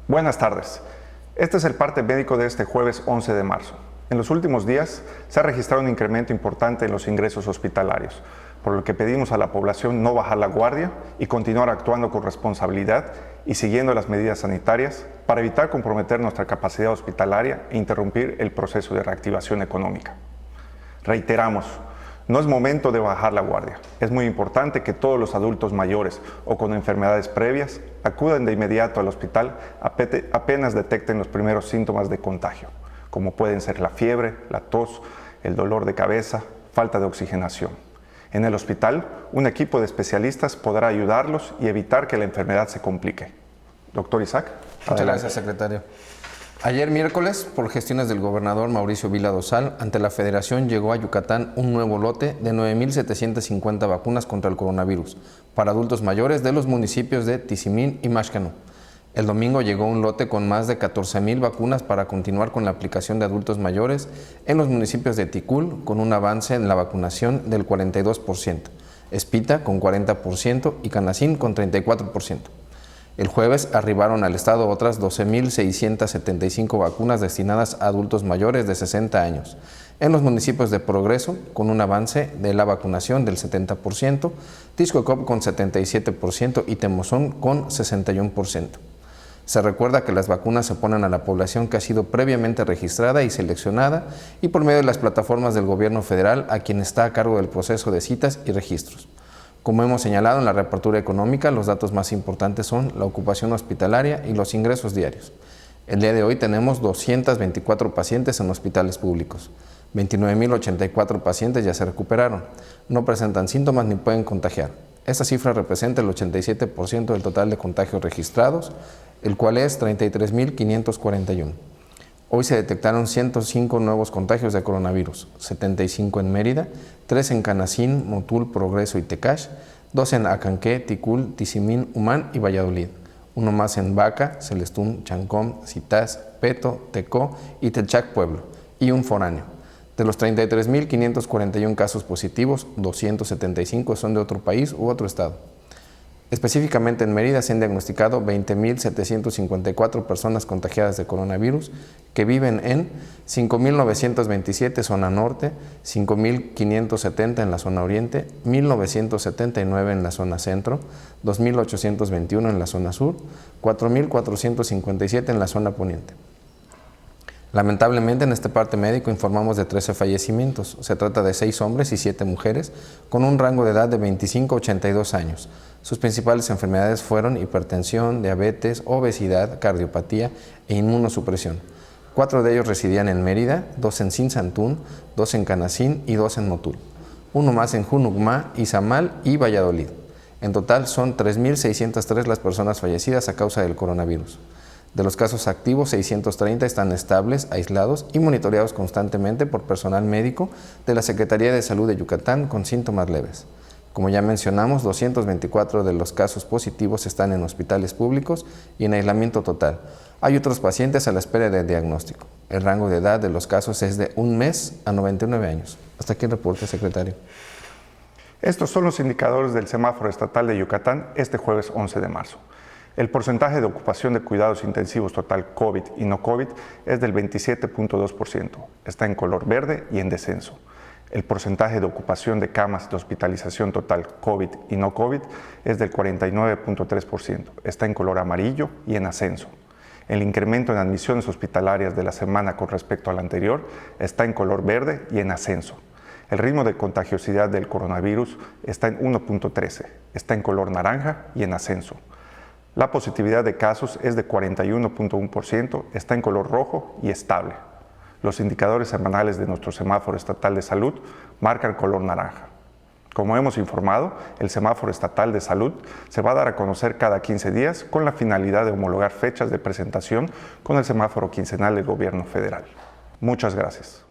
Buenas tardes. Este es el parte médico de este jueves 11 de marzo. En los últimos días se ha registrado un incremento importante en los ingresos hospitalarios, por lo que pedimos a la población no bajar la guardia y continuar actuando con responsabilidad y siguiendo las medidas sanitarias para evitar comprometer nuestra capacidad hospitalaria e interrumpir el proceso de reactivación económica. Reiteramos, no es momento de bajar la guardia. Es muy importante que todos los adultos mayores o con enfermedades previas acudan de inmediato al hospital apenas detecten los primeros síntomas de contagio, como pueden ser la fiebre, la tos, el dolor de cabeza, falta de oxigenación. En el hospital, un equipo de especialistas podrá ayudarlos y evitar que la enfermedad se complique. Doctor Isaac. Muchas gracias, secretario. Ayer miércoles, por gestiones del gobernador Mauricio Vila Dosal, ante la Federación llegó a Yucatán un nuevo lote de 9,750 vacunas contra el coronavirus para adultos mayores de los municipios de Tizimín y Máxcano. El domingo llegó un lote con más de 14,000 vacunas para continuar con la aplicación de adultos mayores en los municipios de Ticul, con un avance en la vacunación del 42%, Espita con 40% y Canacín con 34%. El jueves arribaron al estado otras 12,675 vacunas destinadas a adultos mayores de 60 años, en los municipios de Progreso, con un avance de la vacunación del 70%, Tixcocop con 77% y Temozón con 61%. Se recuerda que las vacunas se ponen a la población que ha sido previamente registrada y seleccionada y por medio de las plataformas del gobierno federal a quien está a cargo del proceso de citas y registros. Como hemos señalado en la reapertura económica, los datos más importantes son la ocupación hospitalaria y los ingresos diarios. El día de hoy tenemos 224 pacientes en hospitales públicos. 29,084 pacientes ya se recuperaron. No presentan síntomas ni pueden contagiar. Esta cifra representa el 87% del total de contagios registrados, el cual es 33,541. Hoy se detectaron 105 nuevos contagios de coronavirus, 75 en Mérida, 3 en Canacín, Motul, Progreso y Tecash, 2 en Acanqué, Ticul, Tizimín, Humán y Valladolid, uno más en Baca, Celestún, Chancóm, Citás, Peto, Tecó y Telchac, Pueblo, y un foráneo. De los 33,541 casos positivos, 275 son de otro país u otro estado. Específicamente en Mérida se han diagnosticado 20,754 personas contagiadas de coronavirus que viven en 5,927 zona norte, 5,570 en la zona oriente, 1,979 en la zona centro, 2,821 en la zona sur, 4,457 en la zona poniente. Lamentablemente en este parte médico informamos de 13 fallecimientos. Se trata de 6 hombres y 7 mujeres con un rango de edad de 25 a 82 años. Sus principales enfermedades fueron hipertensión, diabetes, obesidad, cardiopatía e inmunosupresión. 4 de ellos residían en Mérida, 2 en Cinzantún, 2 en Canacín y 2 en Motul. Uno más en Junucmá, Izamal y Valladolid. En total son 3,603 las personas fallecidas a causa del coronavirus. De los casos activos, 630 están estables, aislados y monitoreados constantemente por personal médico de la Secretaría de Salud de Yucatán con síntomas leves. Como ya mencionamos, 224 de los casos positivos están en hospitales públicos y en aislamiento total. Hay otros pacientes a la espera de diagnóstico. El rango de edad de los casos es de 1 mes a 99 años. Hasta aquí el reporte, secretario. Estos son los indicadores del semáforo estatal de Yucatán este jueves 11 de marzo. El porcentaje de ocupación de cuidados intensivos total COVID y no COVID es del 27,2%. Está en color verde y en descenso. El porcentaje de ocupación de camas de hospitalización total COVID y no COVID es del 49,3%. Está en color amarillo y en ascenso. El incremento en admisiones hospitalarias de la semana con respecto a la anterior está en color verde y en ascenso. El ritmo de contagiosidad del coronavirus está en 1,13. Está en color naranja y en ascenso. La positividad de casos es de 41,1%, está en color rojo y estable. Los indicadores semanales de nuestro semáforo estatal de salud marcan color naranja. Como hemos informado, el semáforo estatal de salud se va a dar a conocer cada 15 días con la finalidad de homologar fechas de presentación con el semáforo quincenal del gobierno federal. Muchas gracias.